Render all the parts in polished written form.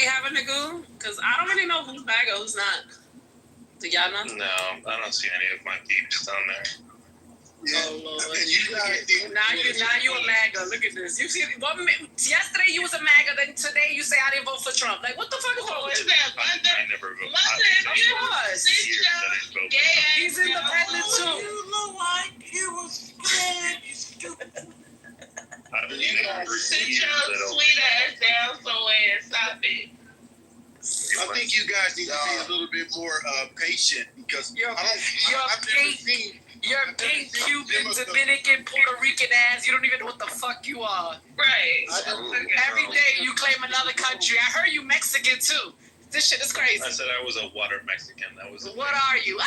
have a nigga? Because I don't really know who's MAGA, who's not. Do y'all know? No, I don't see any of my peeps on there. Yeah. Oh Lord! Now you a MAGA. Look at this. You see, yesterday you was a MAGA, then today you say I didn't vote for Trump. Like, what the fuck is wrong with you? I never voted. He's independent too. You look like you was scared. You stupid. Sit your sweet ass down somewhere and stop it. I think you guys need to be a little bit more patient because You're pink, Cuban, Dominican, Puerto Rican ass. You don't even know what the fuck you are. Right. Every day you claim another country. I heard you Mexican too. This shit is crazy. I said I was a water Mexican. That was. What are you?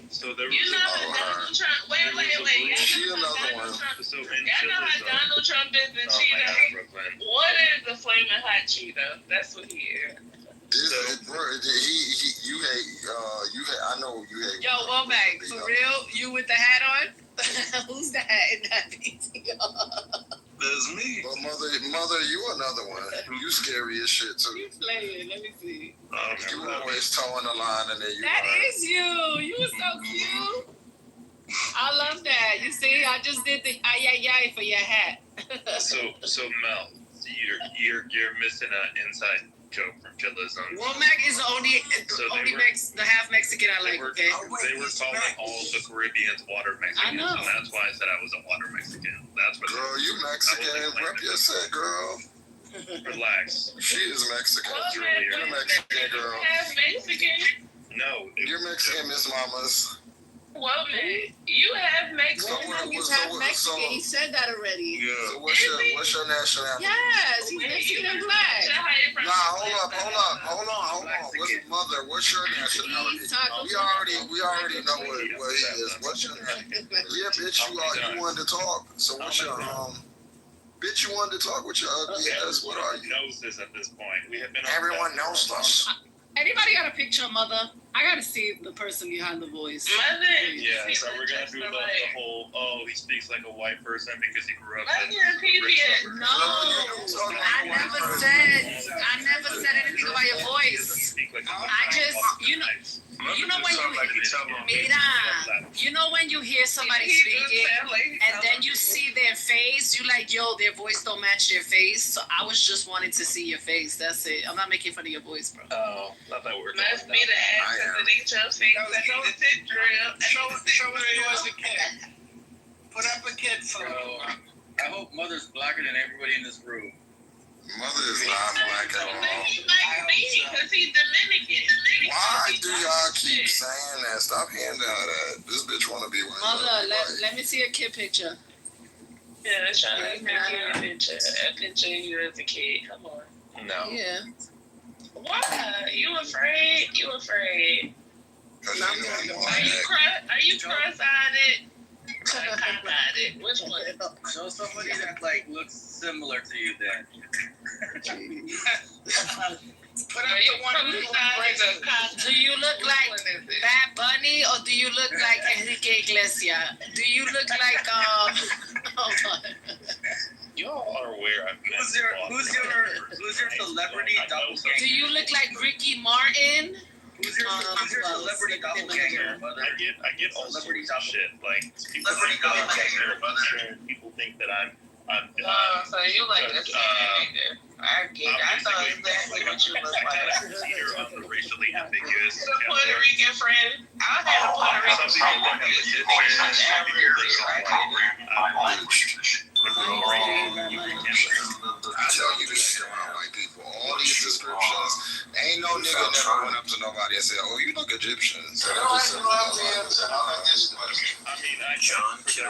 So there was. You know how Donald Trump. Wait. She another one. So in Y'all know how Donald Trump is the Cheeto. What is the flaming hot Cheeto? That's what he is. You hate. I know you hate. Yo, Womack, for real? You with the hat on? Who's the hat in that PTR? That's me. But mother, you another one. You scary as shit too. You playing? Let me see. You always towing the line and then you. That is you. You were so cute. I love that. You see, I just did the ay for your hat. So Mel, you're missing an inside joke from Chilla's on. Womack is the only the half Mexican I like. Okay. They were calling all the Caribbeans water Mexicans, and that's why I said I was a water Mexican. That's what. Girl, you Mexican. Rep your set, girl. Relax. She is Mexican. You're Mexican, girl. Half Mexican? No. You're Mexican, Miss Mamas. Woman, you have Mexican. He's half Mexican. He said that already. Yeah. So what's your nationality? Yes, he's Mexican and black. Nah, hold on. Mother, what's your nationality? We already know what he is. What's your nationality? Yeah, bitch, you wanted to talk. So what's your bitch, you wanted to talk with your ugly ass. What are you? Knows this at this point. We have been. Everyone knows this. Anybody got a picture of Mother? I gotta see the person behind the voice. Mother. Yeah, so we're gonna do the whole. Oh, he speaks like a white person because he grew up. No, I never said anything about your voice. I just, you know when you hear somebody speaking and then you see their face, you like, yo, their voice don't match their face. So I was just wanting to see your face. That's it. I'm not making fun of your voice, bro. Oh, not that we're. Must be the ass because it ain't your face. Put up a kid photo. I hope Mother's blacker than everybody in this room. Mother is not black at all. He like me because he's Dominican. Why do y'all keep saying that? Stop handing her that. This bitch want to be white. Mother, let me see a kid picture. Yeah, trying to make you a picture. A picture of you as a kid. Come on. No. Yeah. Why? You afraid? Are you cross-eyed? Cross-eyed? Which one? Show somebody that like looks similar to you then. Put up the one Do you look like Bad Bunny or do you look like Enrique Iglesias? Do you look like hold on. Y'all are aware I've met. Who's your celebrity doppelganger? Do you look like Ricky Martin? Who's your celebrity doppelganger? I get all sorts of shit. Like celebrity doppelganger. People think that I'm so you like a nigga. I get it. I know exactly what you look like. You're racially ambiguous. A Puerto Rican friend. I had a Puerto Rican friend. I tell you to shit around white people. All these descriptions, ain't no nigga never went up to nobody and said, "Oh, you look Egyptian." So I mean, John, baby,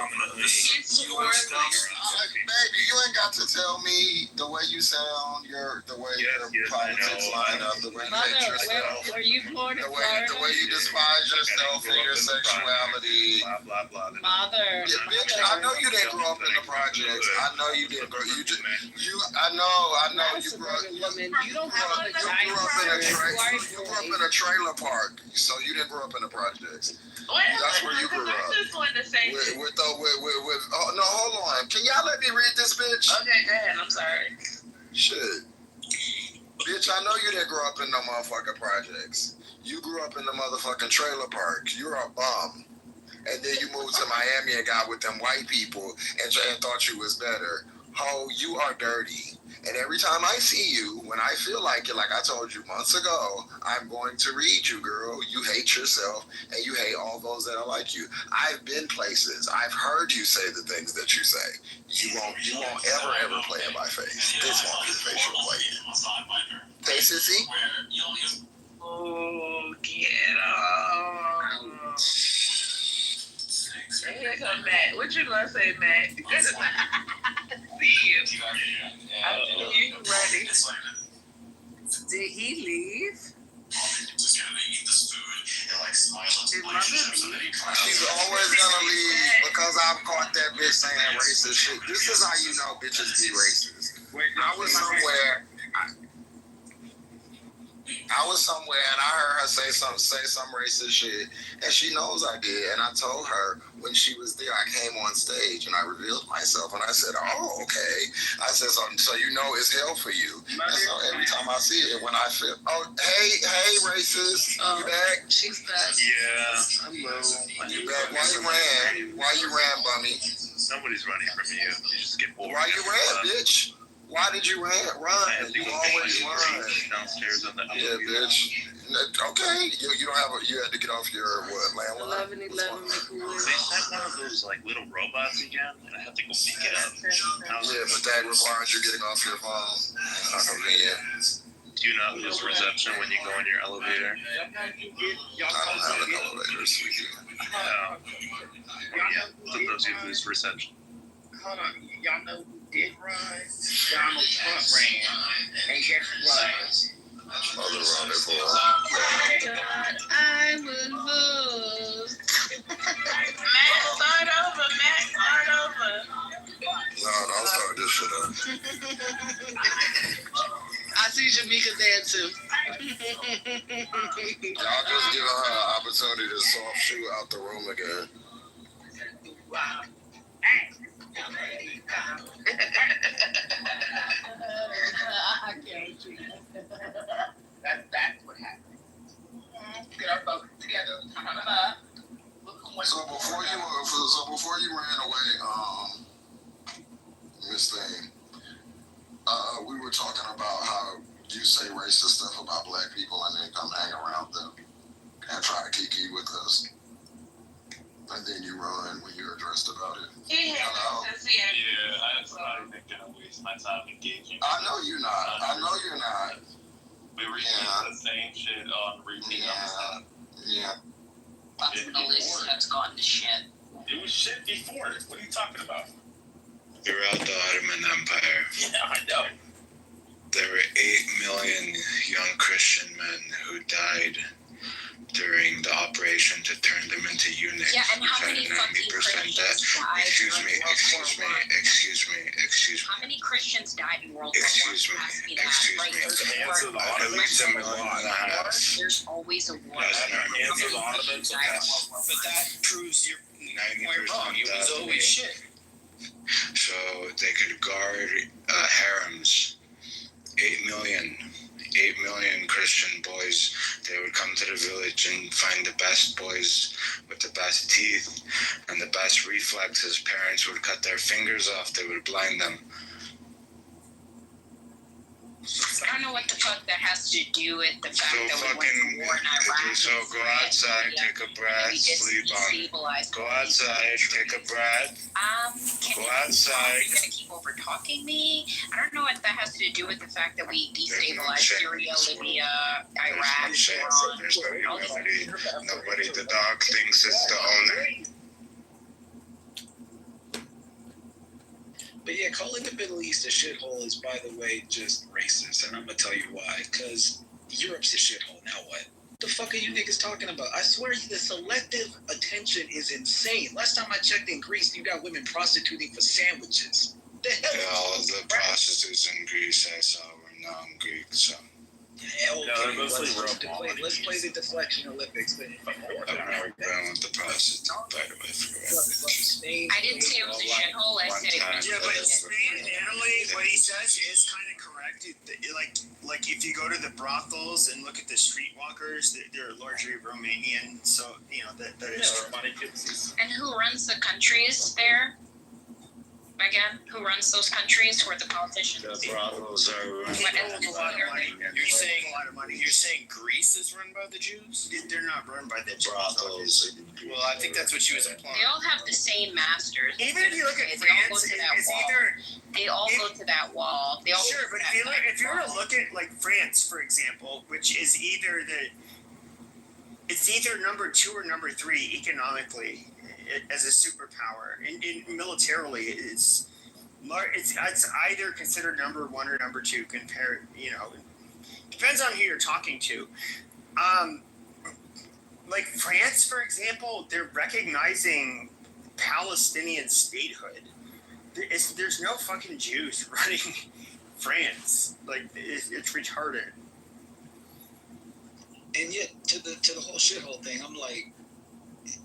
you ain't got to tell me the way you sound, the way your politics line up, the way you hate yourself, Were you born in the way you despise yourself and your sexuality. Blah blah blah. Mother. Yeah, bitch, I know you didn't grow up in the projects. I know you didn't grow. I know you grew up. You don't have a You grew up in a trailer park, so you didn't grow up in the projects. That's where you grew up. I just wanted to say. Oh no, hold on. Can y'all let me read this, bitch? Okay, go ahead. I'm sorry. Shit. Bitch, I know you didn't grow up in no motherfucking projects. You grew up in the motherfucking trailer park. You're a bum. And then you moved to Miami and got with them white people and thought you was better. Ho, you are dirty. And every time I see you, when I feel like it, like I told you months ago, I'm going to read you, girl. You hate yourself and you hate all those that are like you. I've been places. I've heard you say the things that you say. You won't ever play in my face. This won't be the face you'll play in. Hey, sissy? Oh, get on. Here come Matt. What you gonna say, Matt? See you. I think you ready. Did he leave? Did mother leave? She's always gonna leave because I've caught that bitch saying racist shit. This is how you know bitches be racist. I was somewhere and I heard her say some racist shit, and she knows I did. And I told her when she was there, I came on stage and I revealed myself, and I said, "Oh, okay." I said, "So you know it's hell for you." And so every time I see it, when I feel, "Oh, hey, racist, you back?" She's back. Yeah. Hello. You back? Why you ran, bummy? Nobody's running from you. You just get bored. Why you ran, bitch? Why did you run? You always run. Downstairs on the Yeah, bitch. Okay, you don't have you had to get off your landline? 11:11. They sent one of those like little robots again, and I have to go pick it up. Yeah, but that requires you getting off your phone. Do you not lose reception when you go in your elevator? I don't have an elevator, sweetie. Yeah, sometimes you lose reception. Hold on, y'all know who did run? Donald Trump ran, and guess what? Mother run it for her. I would vote. Matt, start over. No, don't start this shit up. I see Jamaica there too. Y'all just giving her an opportunity to soft shoe out the room again. That's what happened. Get our folks together. So before you ran away, Miss Thing, we were talking about how you say racist stuff about black people and then come hang around them and try to kiki with us. And then you run when you're addressed about it. He had to see it. Yeah, I'm not even gonna waste my time engaging. I know you're not. We repeat the same shit on repeat. Yeah. That's when the list has gone to shit. It was shit before. What are you talking about? Throughout the Ottoman Empire, Yeah, I know. there were 8 million young Christian men who died during the operation to turn them into eunuchs. Yeah, and how many fucking Christians died? Excuse me. How many Christians died in World War I? Excuse me. At least 1.5 million. There's always a war. As an army. But that proves you're 90% It was always shit. So they could guard harems. 8 million Christian boys. They would come to the village and find the best boys with the best teeth and the best reflexes. Parents would cut their fingers off. They would blind them. I don't know what the fuck that has to do with the fact that we went to war in Iraq. So go outside, take a breath, sleep on. Go outside, take a breath. Go outside. You're gonna keep over talking me. I don't know what that has to do with the fact that we destabilized Syria, Libya, Iraq, Iran. There's nobody. The dog thinks it's the owner. But yeah, calling the Middle East a shithole is, by the way, just racist. And I'm going to tell you why. Because Europe's a shithole. Now what? The fuck are you niggas talking about? I swear the selective attention is insane. Last time I checked in Greece, you got women prostituting for sandwiches. The hell? All the prostitutes in Greece I saw were non-Greek, so... Okay, they're mostly let's play the deflection Olympics thing. I've never been with the prostitute, by the way. I didn't say it was a shithole. I said it was. Yeah, but Spain and Italy, what he says is kind of correct. Like if you go to the brothels and look at the streetwalkers, they're largely Romanian. So that is true. And who runs the countries there? Again, who runs those countries? Who are the politicians? The brothels are What ethnicity A lot of are money. they? You're saying A lot of money. You're saying Greece is run by the Jews? They're not run by the Jews. brothels. Well, I think that's what she was implying. They all have the same masters. Even if you look at They all go France, to that it's wall. either They all go to that wall. They all sure, go but to if that you were to wall. look at like France, for example, which is either number 2 or number 3 economically as a superpower, and militarily it's either considered number 1 or number 2. Depends on who you're talking to. Like France, for example, they're recognizing Palestinian statehood. There's no fucking Jews running France. Like it's retarded. And yet, to the whole shithole thing, I'm like,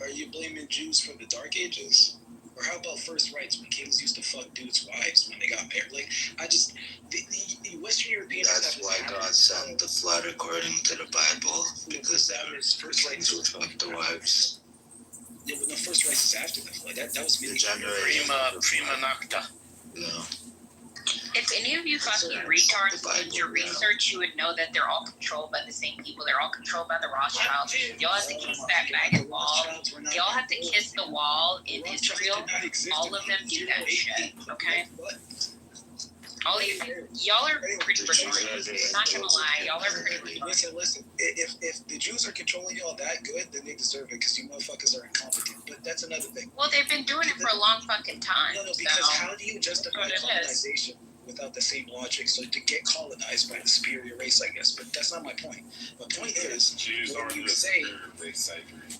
are you blaming Jews for the Dark Ages? Or how about first rights when kings used to fuck dudes' wives when they got married? Like, the Western Europeans. That's why God sent the flood according to the Bible, because that was first rights would fuck the wives. Yeah, but no, first rights is after the flood. That was The me. generation. Prima nocta. Yeah. If any of you fucking retards did your research, you would know that they're all controlled by the same people. They're all controlled by the Rothschilds. They all have to kiss that faggot wall. They all have to kiss the wall in Israel. All of them do that shit, okay? All of you, y'all are pretty retarded. I'm not gonna lie, y'all are pretty retarded. Listen. If the Jews are controlling y'all that good, then they deserve it because you motherfuckers are incompetent. But that's another thing. Well, they've been doing it for a long fucking time. No, because so. how do you justify What it is. colonization without the same logic? So to get colonized by the superior race, I guess. But that's not my point. My point is, Jews when are you the say, superior race, I agree.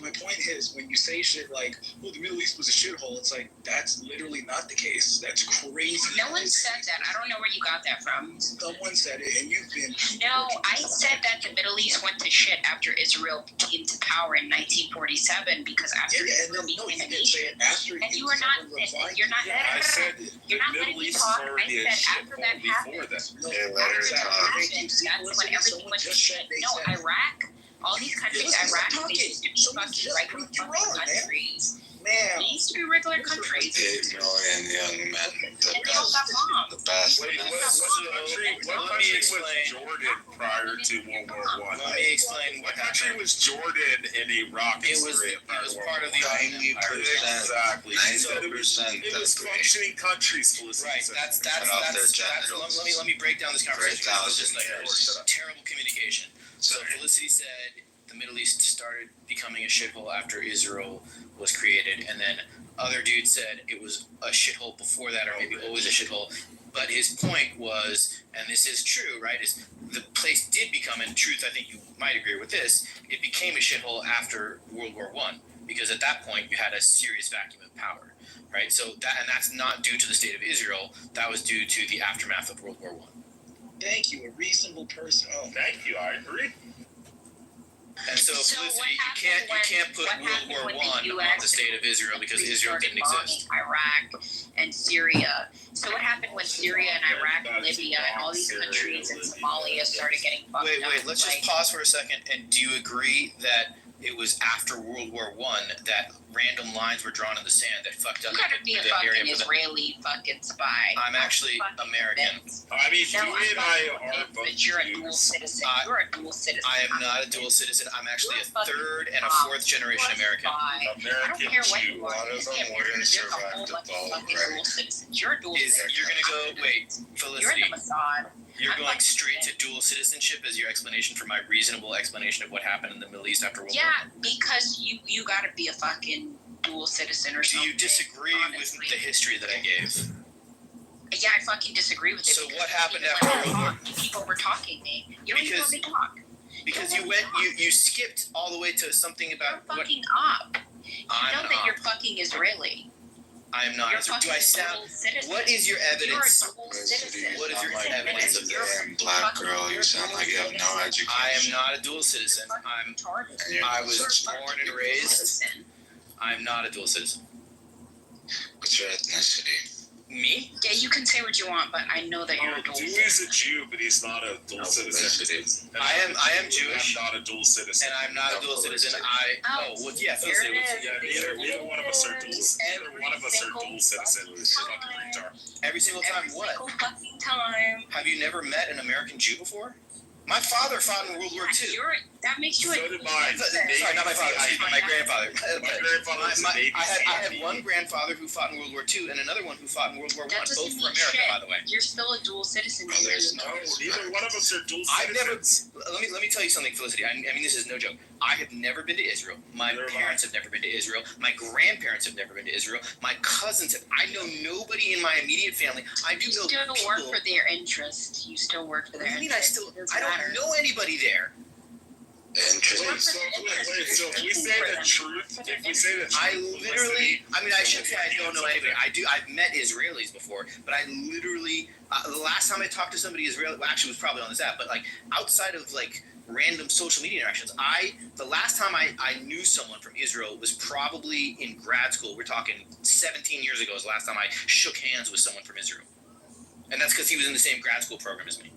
my point is, when you say shit like, "Oh, the Middle East was a shithole," it's like that's literally not the case. That's crazy. No one said that. I don't know where you got that from. Someone said it, and you've been. No, I said that the Middle East went to shit after Israel came to power in 1947 because after Israel became a nation. And you are not. You're not. I said You're not the letting Middle me East talk. was I already a said after that shithole before happened. that. Yeah, After later that talk. happened, that's when everything went to shit. No, Iraq. All these countries, Iraq, they used to be fucking regular fucking countries. Man, They used to be regular countries. 8 million young men. And they all got bombed. The best. Wait, what country was Jordan prior to World War I? Let me explain what What country happened. was Jordan in Iraq? It was part of the 90%. Exactly. 90%. It was functioning countries, Felicity. Right. said. That's Cut off their let me break down this conversation. For 1,000 It's just like years. terrible communication. So Felicity said the Middle East started becoming a shithole after Israel was created, and then other dude said it was a shithole before that, or maybe always a shithole. But his point was, and this is true, right, is the place did become, in truth, I think you might agree with this, it became a shithole after World War I, because at that point you had a serious vacuum of power, right? So that's not due to the state of Israel, that was due to the aftermath of World War I. thank you, a reasonable person. Oh, Thank you, I agree. And so, So Felicity, what you can't happened put what World happened War when the I on US the state of Israel because Israel started didn't bombing exist. Iraq and Syria. So what happened when Syria and Iraq and That's Libya and all these Syria, countries and Libya. Somalia started getting fucked up? Wait, let's just pause for a second. And do you agree that it was after World War I that random lines were drawn in the sand that fucked up You gotta be a the area fucking for the... Israeli fucking spy. I'm actually Fucking American. convinced. I mean, No, you I'm and not I are convinced both that you're a dual Jews. citizen. You're a dual citizen. I am not a dual citizen. I'm actually a You're a fucking third and a spy. fourth generation You're a American. spy. I don't American care what Jew. you are. One of You them can't wouldn't you're a survive whole the bunch of boat, fucking right? dual citizens. You're a dual citizen. You're gonna go, wait, You're in Felicity, the Mossad. you're I'm going like- straight to dual citizenship as your explanation for my reasonable explanation of what happened in the Middle East after World War I. Yeah, because you gotta be a fucking dual citizen or Do something. you disagree honestly. with the history that I gave? Yeah, I fucking disagree with it. So because what happened you after let me World War- talk. You keep over talking me. You don't even let me talk. Because You're you skipped all the way to something You're about what fucking up. You know I'm that up. you're fucking Israeli. I am not. You're Do fucking I sound? dual citizen. What is your You're evidence? a dual citizen. What is your Like evidence of a this? damn black girl. You sound like you have no education. I am not a dual citizen. I was born and raised. I'm not a dual citizen. What's your ethnicity? Me? Yeah, you can say what you want, but I know that you're a dual Dewey's citizen. a Jew, but he's not a dual citizen. And I am Jewish. I'm not a dual citizen. And I'm not a dual citizen. Yeah, Here it is. Yeah, neither one of us are dual. Neither one of us are dual citizens. Fucking retard. Every single time. Every What? single fucking time. Have you never met an American Jew before? My father fought in World War II. That makes you So a did mine. Sorry, not my father. My grandfather. My grandfather was a Navy I had SEAL. one grandfather who fought in World War II and another one who fought in World War I, That both doesn't for mean America, shit. by the way. You're still a dual citizen. Oh, there's No, neither one of us are dual I've never. citizens. Let me tell you something, Felicity. I mean, this is no joke. I have never been to Israel. My Neither have parents have never been to Israel. My grandparents have never been to Israel. My cousins have. I know nobody in my immediate family. I do You know still people. work for their interest. You still work for What their do you mean? interest. I don't know anybody there. Interesting. So if we say the truth, I literally, I shouldn't say I don't know anybody. I've met Israelis before, but I literally, the last time I talked to somebody Israeli, well, actually it was probably on this app, but like outside of like random social media interactions, the last time I knew someone from Israel was probably in grad school. We're talking 17 years ago is the last time I shook hands with someone from Israel. And that's because he was in the same grad school program as me.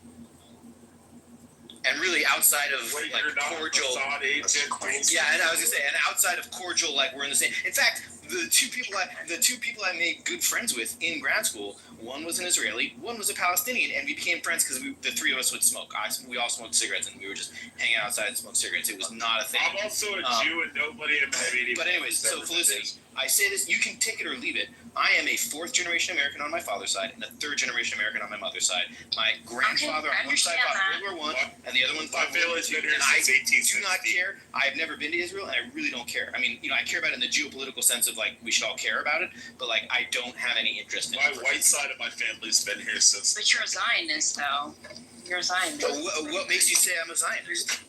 And really, outside of like cordial, yeah, and I was gonna say, and outside of cordial, like we're in the same. In fact, the two people I made good friends with in grad school, one was an Israeli, one was a Palestinian, and we became friends because the three of us would smoke. We all smoked cigarettes, and we were just hanging outside and smoking cigarettes. It was not a thing. I'm also a Jew, and nobody in my media. But anyways, so Felicity, I say this, you can take it or leave it. I am a fourth generation American on my father's side and a third generation American on my mother's side. My grandfather on one side fought World War I, and the other one fought World War II. And I do not care. I have never been to Israel, and I really don't care. I mean, I care about it in the geopolitical sense of like we should all care about it, but like I don't have any interest in it. My white side of my family's been here since. But you're a Zionist, though. You're a Zionist. So what makes you say I'm a Zionist?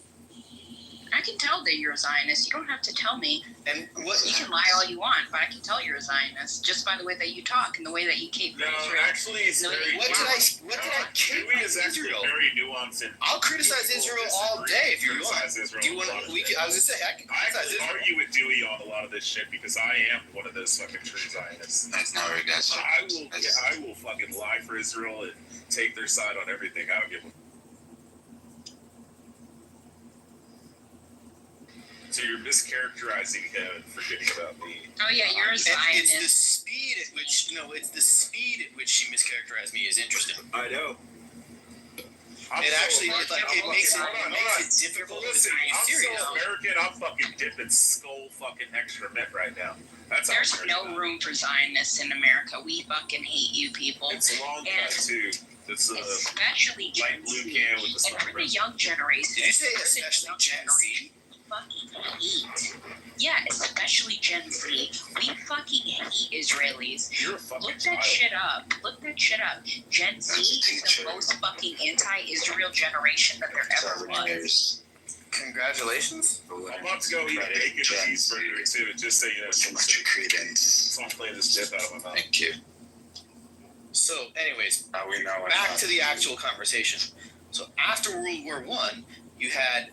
I can tell that you're a Zionist. You don't have to tell me. And what? You can lie all you want, but I can tell you're a Zionist just by the way that you talk and the way that you keep. No, actually, it's No, very. What did I care Dewey about is actually Israel? very nuanced. And I'll criticize Israel all day if you want. Israel Do you want? I was gonna say I can I criticize actually Israel. argue with Dewey on a lot of this shit because I am one of those fucking true Zionists. That's not right, guys. I will fucking lie for Israel and take their side on everything. I don't give a. So you're mischaracterizing him and forgetting about me. Oh yeah, you're a Zionist. It's the speed at which she mischaracterized me is interesting. I know. It makes it difficult to be serious. I'm so American, I'm fucking dipping skull fucking excrement right now. That's how There's American no room for Zionists in America. We fucking hate you people. It's a long time too. It's especially Gen light blue Z. can with the And for the sunrise. young generation. Did you say especially Gen Z? Fucking hate. Yeah, especially Gen Z. We fucking hate Israelis. You're a fucking Look that child. shit up. Look that shit up. Gen Z is the most fucking anti-Israel generation that there ever was. Congratulations. I'm about to go eat a bacon cheeseburger too, just so you know. Too much credence. So I'm playing this dip out of my mouth. Thank you. So, anyways, Now we know what back to the actual conversation. So after World War I, you had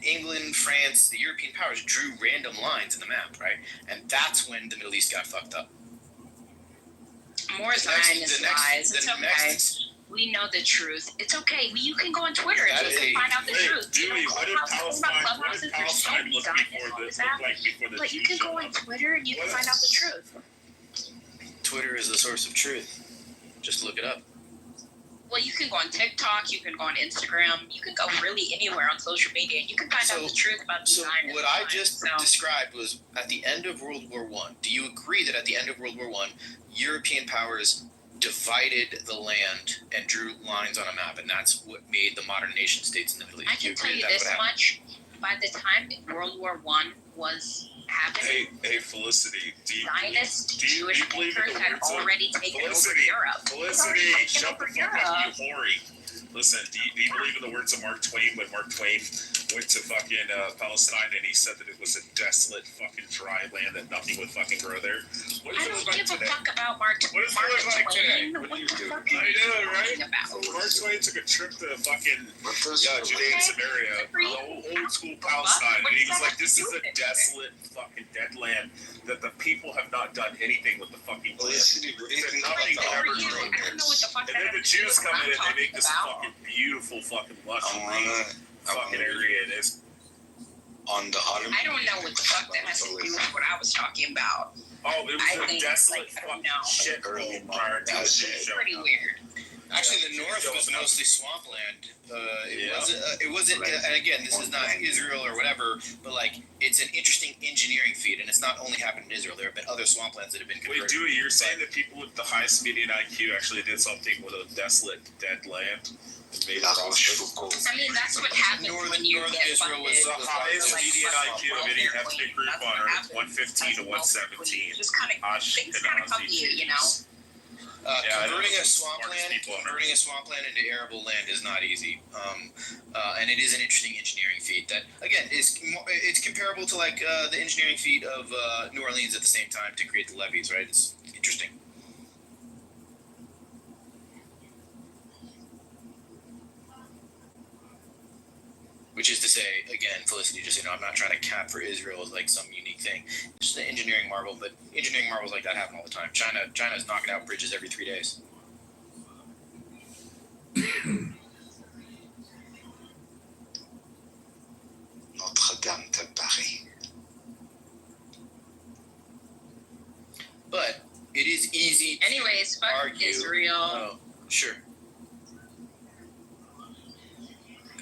England, France, the European powers drew random lines in the map, right? And that's when the Middle East got fucked up. More Zionist lies. It's okay. next, We know the truth. It's okay. You can go on Twitter and you can find out the truth. Dewey, what did Palestine look like before the But you can go on Twitter and you can find out the truth. Twitter is the source of truth. Just look it up. Well, you can go on TikTok, you can go on Instagram, you can go really anywhere on social media, and you can find out the truth about the So Zionist what I lies. just described was at the end of World War I. Do you agree that at the end of World War I, European powers divided the land and drew lines on a map, and that's what made the modern nation states in the Middle East? I can tell you this much: by the time World War I was happening. Hey, Felicity, do you Jewish believe in thinkers the had words of already taken over Felicity? Europe. Felicity, shut the fuck up, you whore. Listen, do you believe in the words of Mark Twain when Mark Twain went to fucking Palestine and he said that it was a desolate fucking dry land that nothing would fucking grow there? What is I don't it like give today? a fuck about Mark Twain. What is it like today? What What do you the do? fuck are I you know, right? talking about? Mark Twain took a trip to fucking Judea and Samaria, old school Palestine, and he was like, "This is a desolate fucking dead land that the people have not done anything with the fucking land. Nothing ever grown there." And then the Jews come in and they make this fucking beautiful fucking lush fucking area. It is on the Ottoman. I don't know what the fuck that has to do with what I was talking about. Oh, it was a desolate fucking shit hole prior to It's pretty weird. Actually, the north was mostly swampland. It wasn't. And again, this is not Israel or whatever, but like it's an interesting engineering feat, and it's not only happened in Israel. There have been other swamplands that have been converted. Wait, Dewey, you're saying that people with the highest median IQ actually did something with a desolate dead land? I mean, that's what happens when you Northern get Israel was the highest median IQ of any ethnic group on Earth, 115 to 117. Just kind of things kind of come to you, know. Converting a swampland into arable land is not easy, and it is an interesting engineering feat that, again, it's comparable to like the engineering feat of New Orleans at the same time to create the levees, right? It's interesting. Which is to say, again, Felicity, just I'm not trying to cap for Israel as like some unique thing. It's just an engineering marvel, but engineering marvels like that happen all the time. China's knocking out bridges every 3 days. Notre-Dame de Paris. But it is easy. Anyways, fuck argue. Israel. Oh, sure.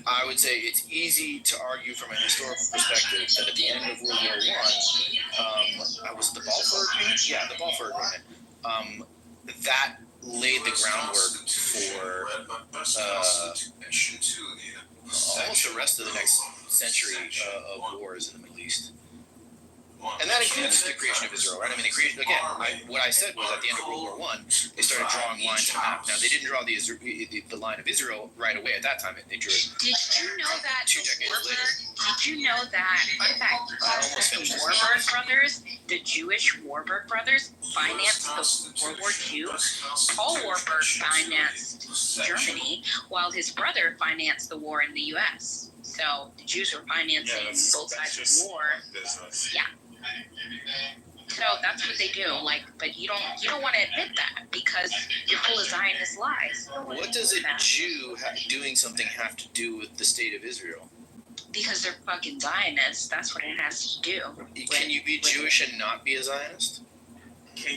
I would say it's easy to argue from a historical perspective that at the end of World War I, was the Balfour Agreement? Yeah, the Balfour Agreement. That laid the groundwork for almost the rest of the next century of wars in the Middle East. And that includes the creation of Israel, right? I mean, what I said was at the end of World War I, they started drawing lines in the map. Now, they didn't draw the line of Israel right away at that time. They drew it. Did you know that 2 decades later? Did you know that, in fact, the Warburg brothers, the Jewish Warburg brothers, financed the World War II? Paul Warburg financed Germany, while his brother financed the war in the U.S. So the Jews were financing both sides of the war. Business. Yeah. So that's what they do. Like, but you don't want to admit that because you're full of Zionist lies. What does a Jew doing something have to do with the state of Israel? Because they're fucking Zionists. That's what it has to do. Can you be Jewish and not be a Zionist?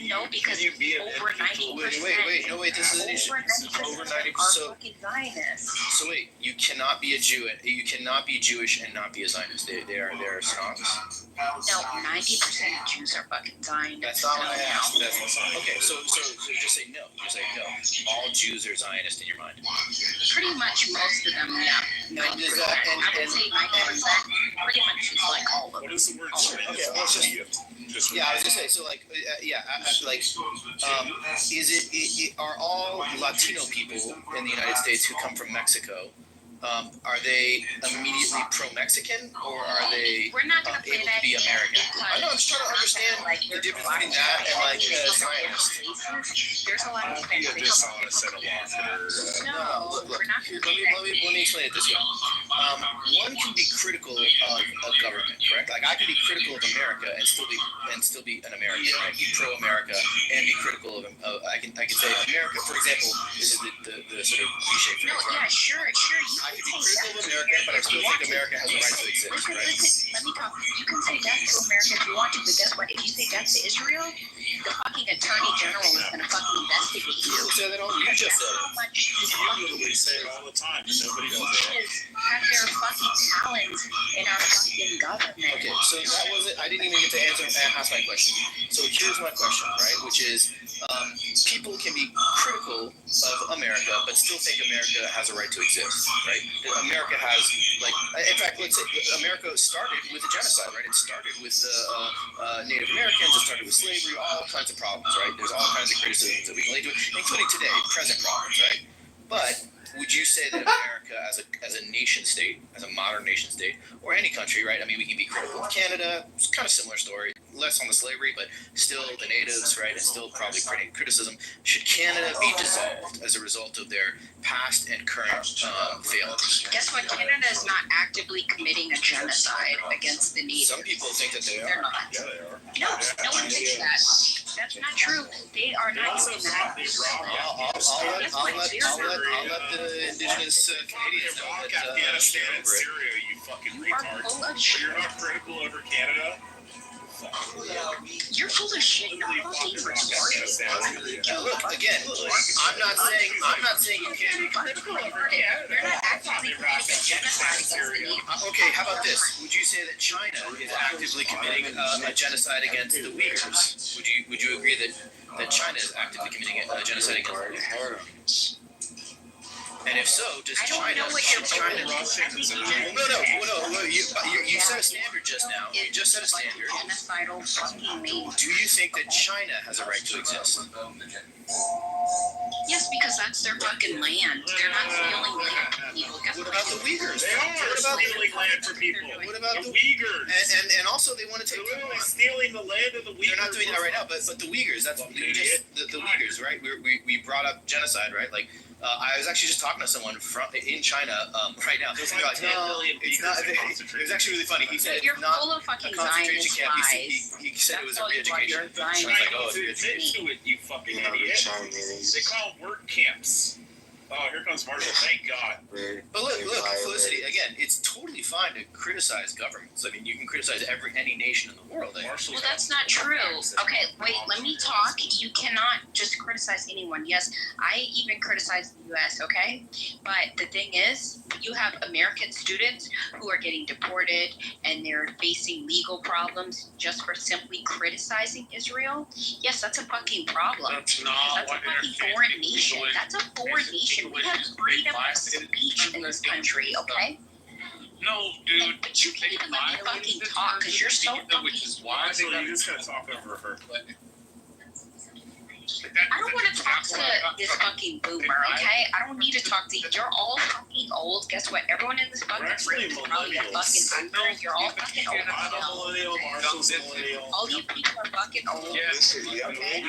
No, because over 90%. Wait, this is an issue. Over 90%. Are fucking Zionists. So wait, you cannot be a Jew. You cannot be Jewish and not be a Zionist. They are synonymous. No, 90% of Jews are fucking Zionists. That's not what I asked. Okay, so just say no. Just say no. All Jews are Zionist in your mind. Pretty much most of them, yeah. 90%. I would say 90%. Pretty much it's like all of them. What is the word? Okay, well, it's just yeah, I was gonna say. So like, are all Latino people in the United States who come from Mexico? Are they immediately pro-Mexican, or are they able to be American? I know, I'm just trying to understand the difference between that and like Zionist. There's a lot of things. No, we're not going to do that. Let me explain it this way. One can be critical of government, correct? Like I can be critical of America and still be an American, right? Be pro-America and be critical of. I can say America, for example. This is the sort of cliche phrase. No, yeah, sure. I can be critical of America, but I still think America has a right to exist, right? Listen, let me talk. You can say death to America if you want to, but guess what? If you say death to Israel, the fucking Attorney General is going to fucking investigate you. So they don't. You just said how much these We say it all the time. Nobody knows it. have their fucking talents in our fucking government. Okay, so that wasn't. I didn't even get to ask my question. So here's my question, right? Which is, people can be critical of America, but still think America has a right to exist, right? America has, like, in fact, let's say America started with a genocide, right? It started with Native Americans, it started with slavery, all kinds of problems, right? There's all kinds of criticisms that we can lay to it, including today, present problems, right? But would you say that America, as a nation state, as a modern nation state, or any country, right? I mean, we can be critical of Canada. It's kind of similar story, less on the slavery, but still the natives, right? And still probably criticism. Should Canada be dissolved as a result of their past and current failings? Guess what? Canada is not actively committing a genocide against the natives. Some people think that they are. They're not. Yeah, they are. No one thinks that. That's not true. They are not doing that. I'll let the indigenous Canadians know Fuck that Afghanistan and Syria, you fucking retard. You're not critical over Canada? You're full of shit. You're fucking retarded. Look, again, I'm not saying you can't be critical over it. They're not actively committing a genocide against the natives. Okay, how about this? Would you say that China is actively committing a genocide against the Uyghurs? Would you agree that China is actively committing a genocide against the Uyghurs? And if so, does China? No. You set a standard just now. You just set a standard. Genocidal fucking name. Do you think that China has a right to exist? Yes, because that's their fucking land. They're not stealing land from people. Guess What about the Uyghurs? They are stealing land from people. What about the Uyghurs? and also they want to take They're literally stealing the land of the Uyghurs. They're not doing that right now, but the Uyghurs. That's the Uyghurs, right? We brought up genocide, right? Like. I was actually just talking to someone in China right now. There's like like 10 million it's not. It was actually really funny. He said you're it's not full of fucking a concentration Zionist camp. lies. He said it was a re-education. I was Zionist like, oh, it's Admit re-education. to it, you fucking idiot. They call them work camps. Oh, here comes Marshall. Thank God. But look, Felicity. Again, it's totally fine to criticize governments. I mean, you can criticize any nation in the world. Well, that's not true. Okay, wait, let me talk. You cannot just criticize anyone. Yes, I even criticize the U.S., okay? But the thing is, you have American students who are getting deported and they're facing legal problems just for simply criticizing Israel. Yes, that's a fucking problem. That's not That's a fucking foreign nation. That's a foreign nation. We have freedom of speech in this country, okay? No, dude. But you can't even let me fucking talk because you're so fucking... Which is why I think you're just gonna talk over her. I don't want to talk to this fucking boomer, okay? I don't need to talk to you. You're all fucking old. Guess what? Everyone in this fucking room is probably a fucking boomer. You're all fucking old. I'm a millennial, Marshall's a millennial. All you people are fucking old. Okay?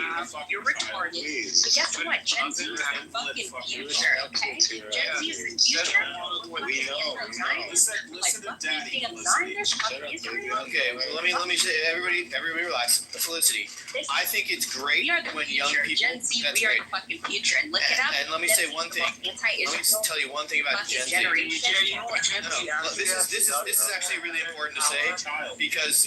You're retarded. But guess what? Gen Z is the fucking future, okay? Gen Z is the future. We know. Listen to Daddy. Okay, well, let me say, everybody relax. Felicity, I think it's great when young people. Gen Z, That's we are great. the fucking future. And look it up. And let me say one thing. Let me tell you one thing about Gen Z. This is actually really important to say because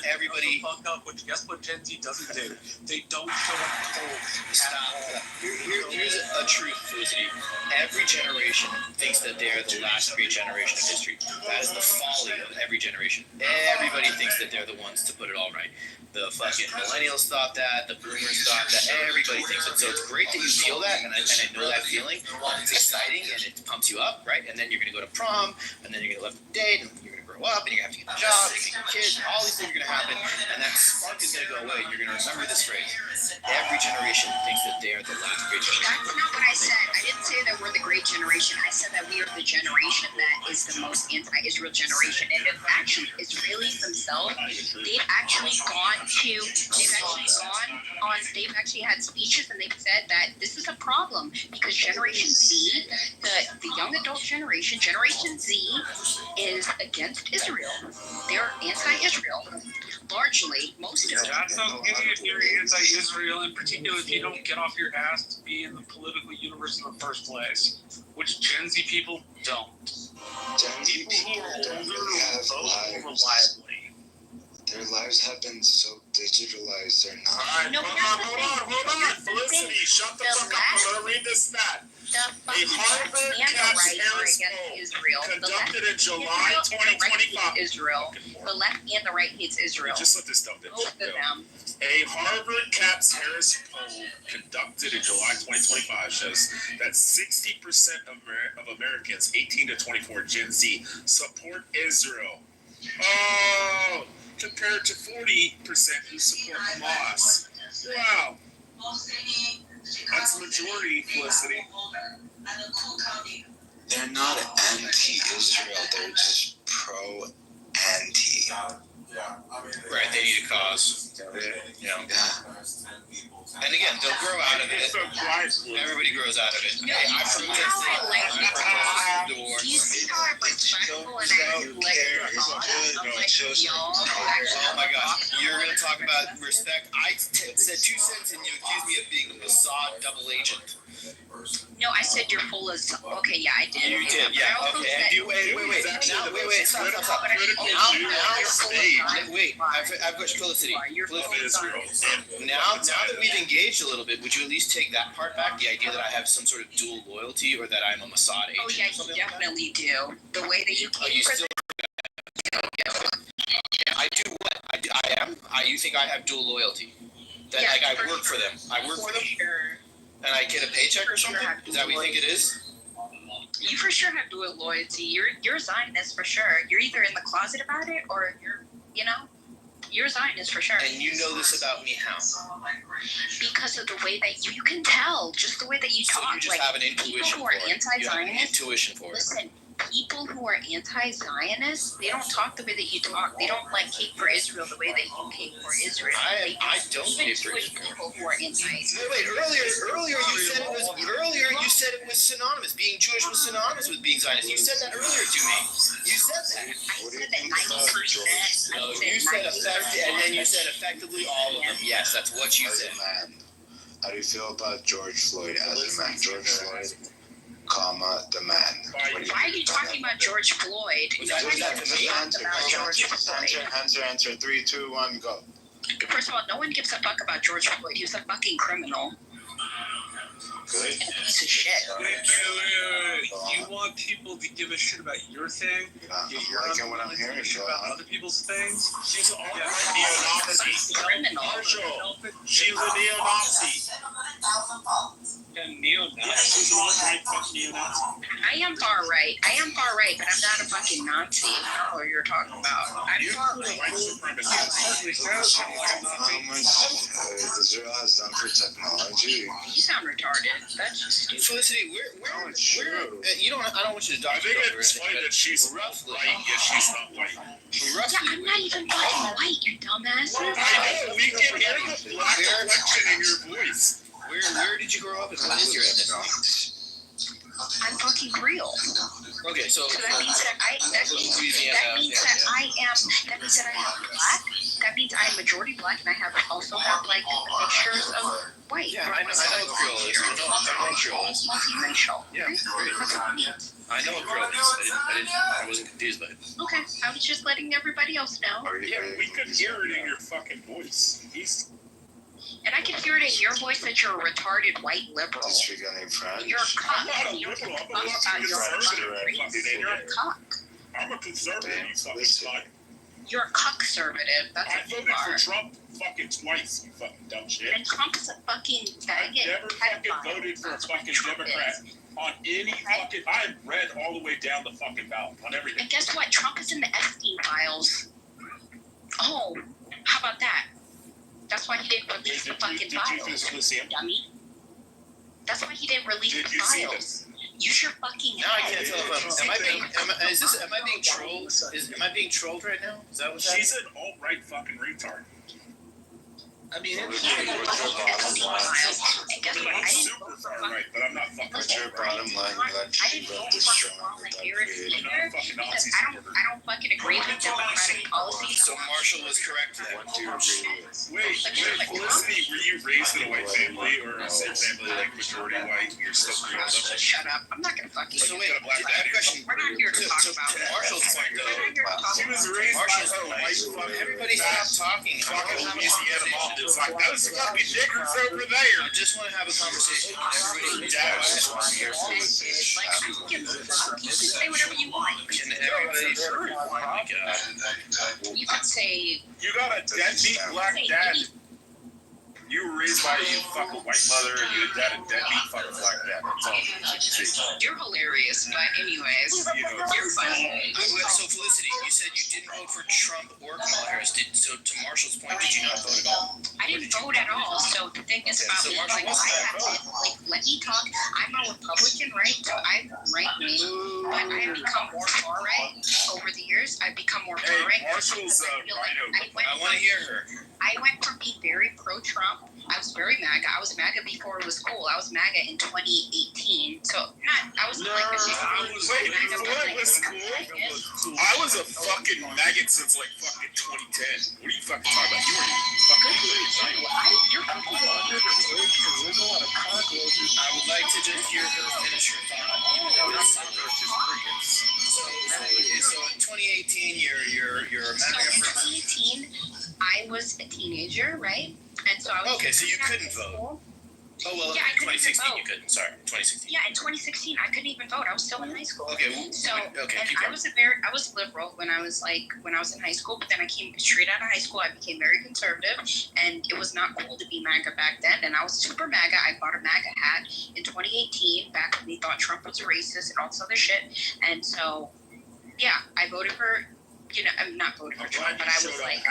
everybody. Fucked up, which guess what Gen Z doesn't do? They don't show up cold. Stop. Here's a truth, Felicity. Every generation thinks that they are the last great generation of history. That is the folly of every generation. Everybody thinks that they're the ones to put it all right. The fucking millennials thought that. The boomers thought that. Everybody thinks it. So it's great that you feel that, and I know that feeling. It's exciting, and it pumps you up, right? And then you're going to go to prom, and then you're going to left the date, and you're going to grow up, and you're going to have to get a job, and get kids, and all these things are going to happen, and that spark is going to go away. You're going to remember this phrase. Every generation thinks that they are the last great generation. That's not what I said. I didn't say that we're the great generation. I said that we are the generation that is the most anti-Israel generation. And if actually Israelis themselves, they've actually had speeches and they've said that this is a problem because Generation Z, the young adult generation, Generation Z, is against Israel. They're anti-Israel. Largely, most of them. That's okay if you're anti-Israel, in particular if you don't get off your ass to be in the political universe in the first place, which Gen Z people don't. Gen Z people don't really have lives. Their lives have been so digitalized, they're not. Alright, hold on. Felicity, shut the fuck up. I'm gonna read this stat. A Harvard Caps Harris poll conducted in July 2025. Israel. The left and the right hates Israel. Just let this dumb bitch Both of them. A Harvard Caps Harris poll conducted in July 2025 shows that 60% of Americans 18 to 24 Gen Z support Israel. Oh, compared to 40% who support Hamas. Wow. That's the majority, Felicity. They're not anti-Israel. They're just pro-anti. Right, they need a cause. Yeah. And again, they'll grow out of it. Everybody grows out of it. No, Hey, I you see how I like protested Do doors. you see how I'm respectful and I like the thought? I'm like, y'all Oh my gosh, you're gonna talk about respect. I said 2 cents and you accused me of being a Mossad double agent. No, I said you're full of. Okay, yeah, I did. You did, yeah. But I also Okay, said- and you wait. Now, wait. Stop. Wait. I've got Felicity. Now that we've engaged a little bit, would you at least take that part back? The idea that I have some sort of dual loyalty or that I'm a Mossad agent? Oh yeah, you definitely do. The way that you keep you still? I do what? I am. You think I have dual loyalty? That Yeah, like I for work for sure. them. I work for them, Sure. and I get a paycheck or something. Is that what you think it is? You for sure have dual loyalty. You're a Zionist for sure. You're either in the closet about it or you're a Zionist for sure. And you know this about me how? Because of the way that you can tell, just the way that you So talk. you just like have an people intuition who for are it. You have an anti-Zionist. intuition for it. Listen, people who are anti-Zionist, they don't talk the way that you talk. They don't like cape for Israel the way that you cape for Israel. I don't Even cape for Jewish Israel. people who are anti-Israel. Wait. Earlier you said it was synonymous. Being Jewish was synonymous with being Zionist. You said that earlier to me. You said that. I said that 90%. No, you said effectively, and then you said effectively all of them. Yes, that's what you said. Man, how do you feel about George Floyd as a man? George Floyd, comma, the man. Why are you talking about George Floyd? Was that about George Floyd. Answer. 3, 2, 1, go. First of all, no one gives a fuck about George Floyd. He was a fucking criminal. Good. And a piece of shit. You want people to give a shit about your thing? You're liking what I'm hearing, Shit so about other people's things? She's an neo-Nazi. Criminal. Marshall, she's a neo-Nazi. A neo-Nazi. Yeah, she's an alt-right fucking neo-Nazi. I am far right, but I'm not a fucking Nazi. I don't know what you're talking about. I'm far right. White supremacist. how much Israel has done for technology? You sound retarded. That's just stupid. Felicity, I don't want you to I dock think her over it's it, funny but that she's roughly, white, yet she's not white. Yeah, roughly, I'm not even fucking white, you dumbasses. I know, we can hear the black reflection in your voice. where did you grow up and what is your ethnicity? I'm fucking real. Okay, so So that means that I have black. That means I'm majority black, and I also have like pictures of white. Yeah, I know Creole is. I know Creole is. Multiracial. Yeah. Right? That's what it means. I know what Creole is. I wasn't confused by it. Okay, I was just letting everybody else know. Yeah, we could hear it in your fucking voice. And I can hear it in your voice that you're a retarded white liberal. Do you speak any French? You're a cock. I'm not a You don't give liberal. a I'm a fuck about your conservative. race. You're a cock. I'm a conservative, you fucking Listen. cunt. You're a cock-servative. That's I what you voted for are. Trump fucking twice, you fucking dumb shit. And Trump is a fucking faggot. Never fucking pedophile. voted for a That's what fucking Trump Democrat is. on any fucking. I read all the way down the fucking ballot on everything. And guess what? Trump is in the Epstein files. Oh, how about that? That's why he didn't release the fucking Did you files. physically see him? Dummy. That's why he didn't release Did the you see files. Use your fucking Now I head. can't tell if am I being trolled? Am I being trolled right now? Is that what's happening? She's an alt-right fucking retard. I mean, He didn't release the Epstein files. And guess what? I'm I didn't super vote for far fucking. right, but I'm not fucking What's your alt-right. bottom line? I didn't vote for fucking Harris You're either not a fucking because Nazi supporter. I don't fucking agree with Democratic policies. so Marshall was correct then. What do you agree with? Wait, Felicity, were you raised in a white family, or is your family like majority white and you're still green with them? Shut up. I'm not gonna fucking. So wait, I have a question. We're not here to talk To about that. Marshall's point We're not though, here to talk She about was that. raised by Marshall's her white fucking. everybody stop talking. Fucking Louisiana mom that's like, those fucking niggers over there. I just want to have a conversation. Everybody, Yeah, You can say whatever you want. can everybody? Oh my God. You can say You got a deadbeat black dad. You were raised by you fucking white mother, and your dad a deadbeat fucking black dad. That's all you see. You're hilarious, but anyways, you're funny. So Felicity, you said you didn't vote for Trump or Kamala Harris. So to Marshall's point, did you not vote at all? I didn't vote at all. So the thing is about me, like I have to let me talk. I'm a Republican, right? So I'm right wing, but I have become more far right over the years. I've become more far right. Marshall's I want to hear her. I went from being very pro-Trump. I was very MAGA. I was MAGA before it was cool. I was MAGA in 2018. So I was like what was cool? I was a fucking maggot since like fucking 2010. What are you fucking talking about? You were fucking you're fucking under the bridge because there's a lot of cockroaches. I would like to just hear her finish her thought. So in 2018, you're MAGA. So in 2018, I was a teenager, right? And so I was okay, so you couldn't vote. Oh, well, yeah, in 2016 you couldn't. Sorry, 2016. Yeah, in 2016 I couldn't even vote. I was still in high school. Okay, well, so okay, and I was liberal when I was in high school, but then I came straight out of high school. I became very conservative, and it was not cool to be MAGA back then. And I was super MAGA. I bought a MAGA hat in 2018, back when they thought Trump was a racist and all this other shit. And so, yeah, I voted for. You know, I'm not voting for Trump, but I was like,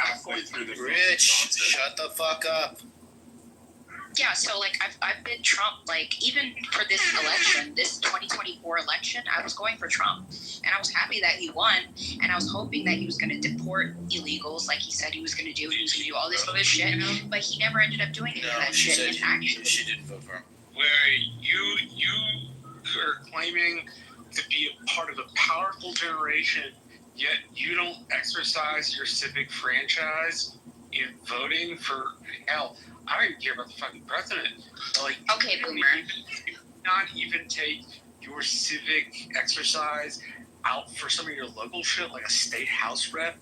Rich, shut the fuck up. Yeah, so like I've been Trump, like even for this election, this 2024 election, I was going for Trump, and I was happy that he won, and I was hoping that he was going to deport illegals, like he said he was going to do. He was going to do all this other shit, but he never ended up doing any of that shit. Said she didn't vote for him. Where you are claiming to be a part of a powerful generation, yet you don't exercise your civic franchise in voting for hell. I don't even care about the fucking president. Like, okay, boomer. Not even take your civic exercise out for some of your local shit, like a state house rep.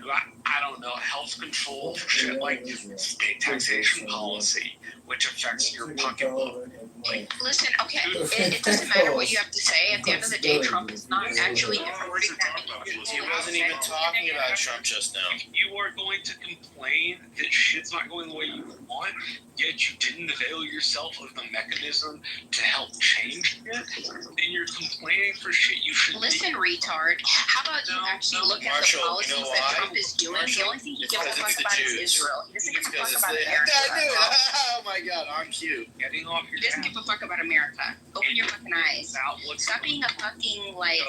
I don't know, health control for shit like state taxation policy, which affects your pocketbook. Like, listen, okay, it doesn't matter what you have to say. At the end of the day, Trump is not actually importing that many people. He wasn't even talking about Trump just now. You are going to complain that shit's not going the way you want, yet you didn't avail yourself of the mechanism to help change it, and you're complaining for shit you should listen, retard. How about you actually look at the policies that Trump is doing? The only thing he gives a fuck about is Israel. He doesn't give a fuck about America. Oh my god, I'm cute. Getting off your He doesn't give a fuck about America. Open your fucking eyes. Stop being a fucking, like,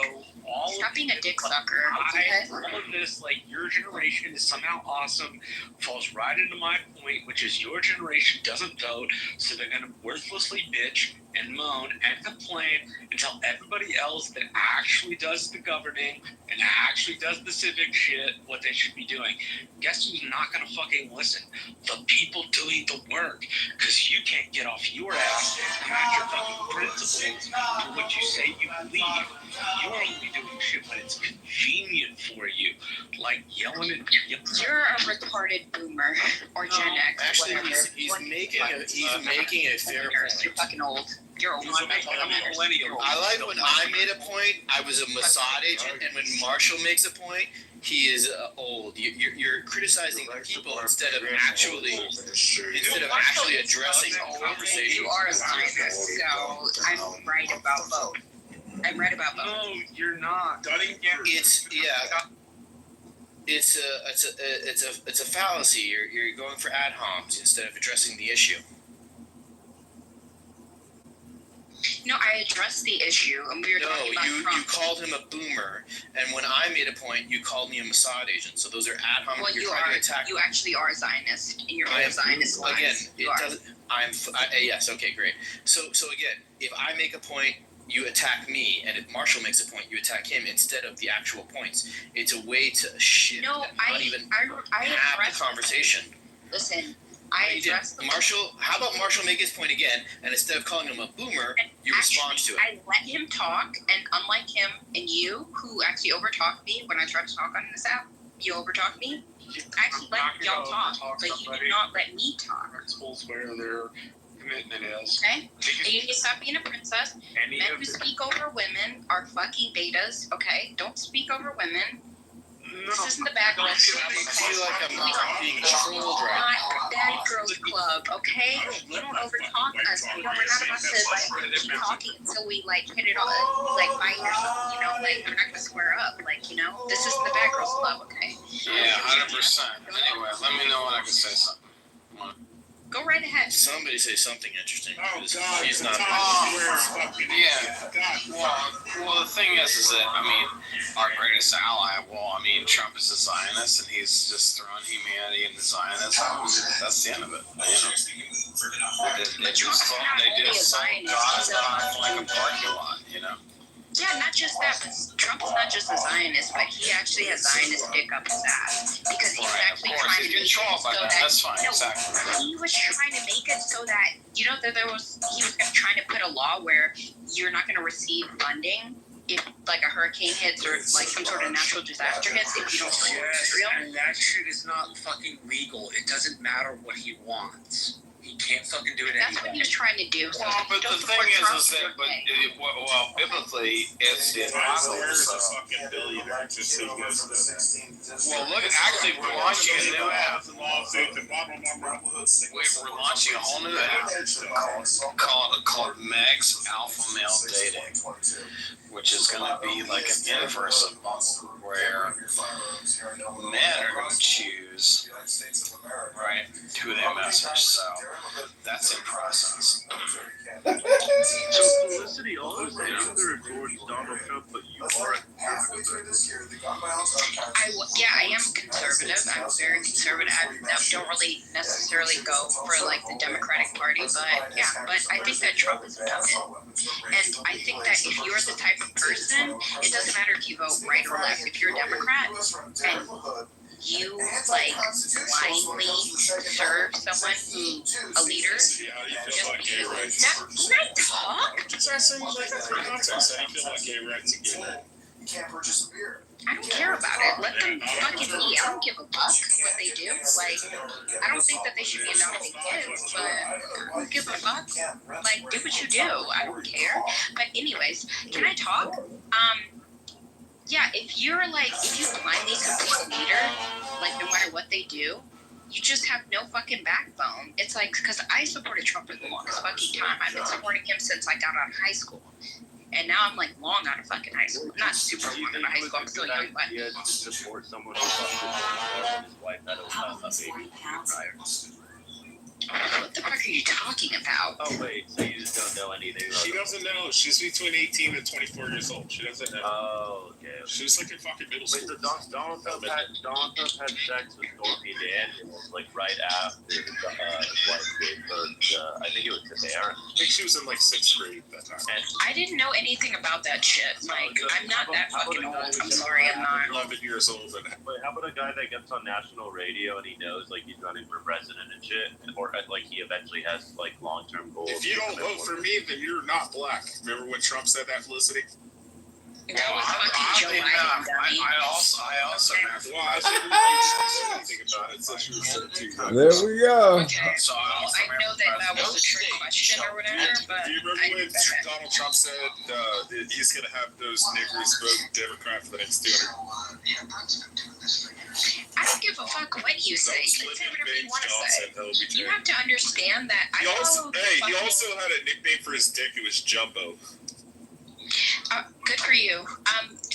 stop being a dick sucker. Okay? All of this, like, your generation is somehow awesome, falls right into my point, which is your generation doesn't vote, so they're going to worthlessly bitch and moan and complain and tell everybody else that actually does the governing and actually does the civic shit what they should be doing. Guess who's not going to fucking listen? The people doing the work, because you can't get off your ass and match your fucking principles to what you say you believe. You're only doing shit when it's convenient for you, like yelling at people. You're a retarded boomer or Gen X. Actually, whatever. he's making a fair point. You're fucking old. You're old. I'm a millennial. I like when I made a point, I was a Mossad agent, and when Marshall makes a point, he is old. You're criticizing people instead of actually addressing the conversation. You are a scientist, so I'm right about both. I'm right about both. No, you're not. It's a fallacy. You're going for ad homs instead of addressing the issue. No, I addressed the issue, and we were talking about Trump. You called him a boomer, and when I made a point, you called me a Mossad agent. So those are ad hoc. Well, you actually are a Zionist, and you're a Zionist. Again, yes. Okay, great. So again, if I make a point, you attack me, and if Marshall makes a point, you attack him instead of the actual points. It's a way to shift. No, I have the conversation. Listen. I addressed Marshall. How about Marshall make his point again, and instead of calling him a boomer, you respond to it. I let him talk, and unlike him and you, who actually overtalked me when I tried to talk on this app, you overtalked me. I actually let y'all talk, but you did not let me talk. Principles where their commitment is. Okay? And you need to stop being a princess. Men who speak over women are fucking betas. Okay? Don't speak over women. This isn't the Bad Girls Club. I feel like I'm not being trolled right now. Not Bad Girls Club, okay? You don't overtalk us. We're not about to like keep talking until we like hit it all, like bite your, like we're not gonna square up, like this isn't the Bad Girls Club, okay? Yeah, 100%. Anyway, let me know when I can say something. Go right ahead. Somebody say something interesting. Oh God, He's not. Yeah. Well, the thing is that our greatest ally. Well, Trump is a Zionist, and he's just throwing humanity into Zionism. That's the end of it. They just sold God off like a parking lot. Yeah, not just that, but Trump is not just a Zionist, but he actually has Zionist dick up his ass because he's actually trying to make it so that that's fine. Exactly. he was trying to make it so that that he was trying to put a law where you're not going to receive funding if like a hurricane hits or like some sort of natural disaster hits if you don't support Israel. And that shit is not fucking legal. It doesn't matter what he wants. He can't fucking do it That's what he was trying to do. So well, but the thing is that, biblically, it's the Bible. There's a fucking billionaire just so you guys know. Well, look, actually, we're launching a new app. We're launching a whole new app called Meg's Alpha Male Dating, which is going to be like an inverse of Bumble, where men are going to choose who they message. So that's in process. So Felicity always either endorsed Donald Trump, but you are I am conservative. I'm very conservative. I don't really necessarily go for like the Democratic Party, but I think that Trump is about it. And I think that if you're the type of person, it doesn't matter if you vote right or left. If you're a Democrat and you like blindly serve someone a leader, just can I talk? You can't purchase a beer. I don't care about it. Let them fucking eat. I don't give a fuck what they do. Like, I don't think that they should be adopting kids, but I don't give a fuck. Like, do what you do. I don't care. But anyways, can I talk? Yeah, if you blindly support a leader, like no matter what they do, you just have no fucking backbone. It's like, because I supported Trump for the longest fucking time. I've been supporting him since I got out of high school. And now I'm like long out of fucking high school. Not super long out of high school. I'm still young, but. Yeah, to support someone who fucked his wife had a baby prior. What the fuck are you talking about? Oh wait, so you just don't know anything? She doesn't know. She's between 18 and 24 years old. She doesn't know. Oh, okay. She's like in fucking middle school. Wait, so Donald Trump had sex with Dorothy Daniels like right after his wife gave birth. I think it was Tamara. I think she was in like 6th grade at that time. I didn't know anything about that shit. Like, I'm not that fucking old. I'm sorry, I'm not. 11 years old. Wait, how about a guy that gets on national radio and he knows like he's running for president and shit, or like he eventually has like long-term goals? If you don't vote for me, then you're not black. Remember when Trump said that, Felicity? That was fucking Joe Biden, dummy. I also Well, I said anything about it since you were 17. There we go. Okay, so I know that was a trick question or whatever, but Do you remember when Donald Trump said that he's going to have those niggers vote Democrat for the next 200? I don't give a fuck what you say. You can say whatever you want to say. You have to understand that He also had a nickname for his dick. It was Jumbo. Good for you.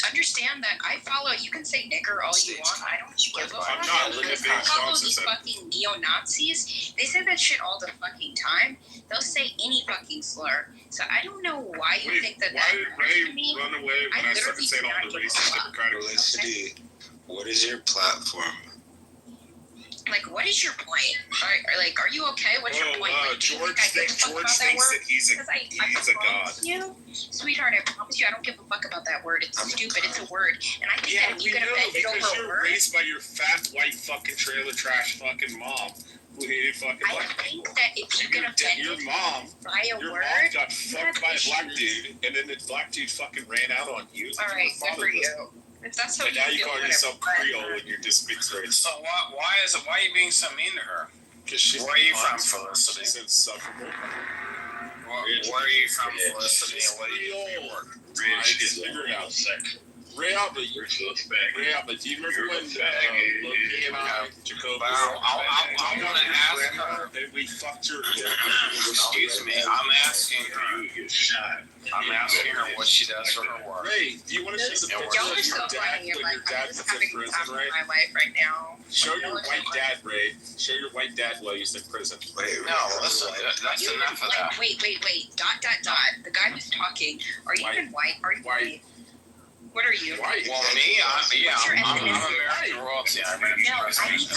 Understand that I follow. You can say nigger all you want. I don't give a fuck. I'm not Because I follow these fucking neo-Nazis. They say that shit all the fucking time. They'll say any fucking slur. So I don't know why you think that Why did Ray run away when I started saying all the racist Democratic Felicity, what is your platform? Like, what is your point? Are you okay? What's your point? Like, George thinks that he's a god. You, sweetheart, I promise you, I don't give a fuck about that word. It's stupid. It's a word, and I think that if you get offended over because a you're word, raised by your fat white fucking trailer trash fucking mom who hated fucking black people. I think that if you get offended Your mom got fucked by a black dude, and then the black dude fucking ran out on you. All right, good for you. If that's how and now you feel, call yourself Creole when you're just mixed race. So why are you being so mean to her? Because where are you from, Felicity? She's insufferable. Where are you from, Felicity? And what do you do for work? Rich, figure it out. Ray Alba, do you remember when me and I, Jacob, I want to ask her. And we fucked your. Excuse me, I'm asking her what she does for her work. Ray, do you want to show the picture Y'all are of so your dad funny. when Like, your I'm dad just was in having prison, time with right? my life right now. Show your white dad, Ray. Show your white dad while he's in prison. No, listen, that's enough of that. Wait. Dot. The guy who's talking. Are you even white? Are you white? What are you? White. Well, me, I'm American royalty. I'm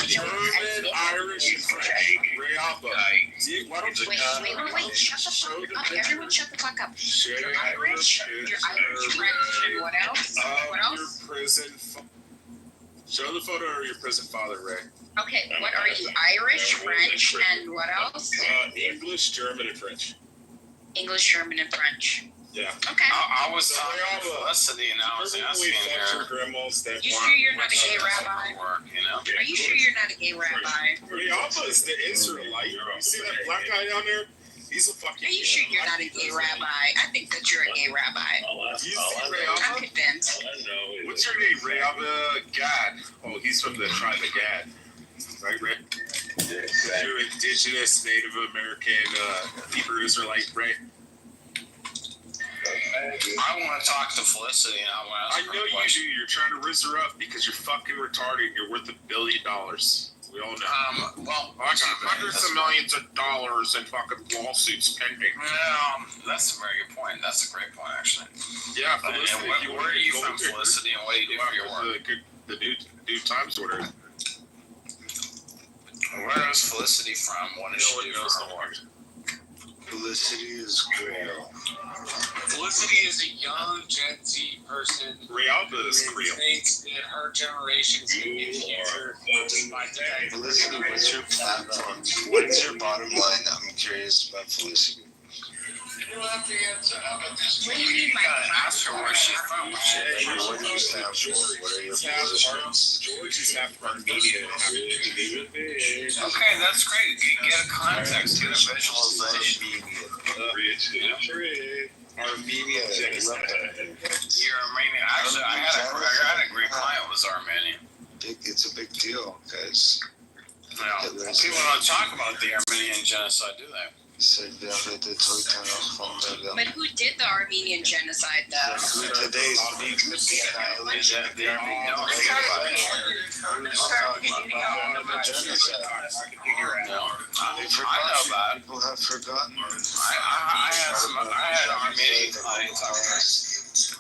German, Irish, and French. Ray Alba. Why don't you Wait. Shut the fuck up. Everyone shut the fuck up. You're Irish, French, and what else? What else? Your prison. Show the photo of your prison father, Ray. Okay, what are you? Irish, French, and what else? English, German, and French. English, German, and French. Yeah. Okay. I was talking to Felicity and I was asking her. You sure you're not a gay rabbi? Work, you know? Are you sure you're not a gay rabbi? Ray Alba is the Israelite. You see that black guy down there? He's a fucking. Are you sure you're not a gay rabbi? I think that you're a gay rabbi. Do you see Ray Alba? I'm convinced. What's your name, Ray Alba? Gad. Oh, he's from the tribe of Gad. Right, Ray? You're indigenous Native American Hebrew Israelite, right? I want to talk to Felicity and I want to ask her I know you do. You're trying to rizz her up because you're fucking retarded. You're worth $1 billion. We all know. Well, I got hundreds of millions of dollars in fucking lawsuits pending. That's a very good point. That's a great point, actually. Yeah, Felicity. And where are you from, Felicity, and what do you do for your work? The new Times order. Where is Felicity from? What does she do for her work? Felicity is Creole. Felicity is a young Gen Z person. Ray Alba is who Creole. thinks that her generation's going to be the future. Felicity, what's your platform? What's your bottom line? I'm curious about Felicity. What do you mean by Ask her where she's from. What do you stand for? What are your positions? George is half Armenian. Okay, that's great. You get a context, get a visualization. Armenian genocide. You're Armenian. Actually, I had a great client was Armenian. It's a big deal, guys. Now, people don't talk about the Armenian genocide, do they? But who did the Armenian genocide, though? Today's People have forgotten. I had Armenian clients.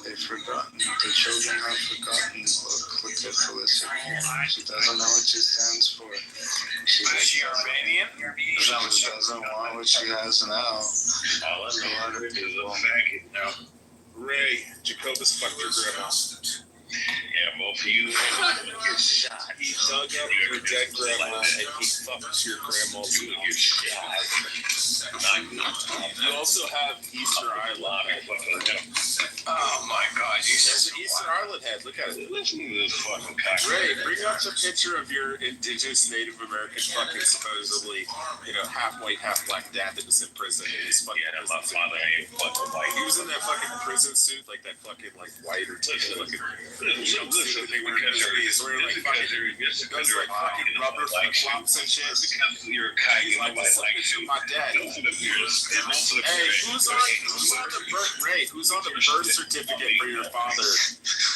They've forgotten. The children have forgotten. Look at Felicity. She doesn't know what she stands for. Is she Armenian? She doesn't want what she has now. A lot of people. No. Ray, Jacobus fucked your grandma. Yeah, both of you Get shot. He dug up your dead grandma and he fucked your grandma. You get shot. You also have Easter Island. Oh my God! There's an Easter Island head. Look at it. Listen to this fucking cock. Ray, bring up the picture of your indigenous Native American fucking supposedly, half white, half black dad that was in prison. In his fucking My father ain't fucking white. He was in that fucking prison suit, like that fucking white or tan looking jumpsuit that they were in movies, where like fucking those like fucking rubber flip flops and shit. Because you're a cock, He's like, nobody this is a likes picture you. of my dad. Hey, who's on the birth certificate for your father?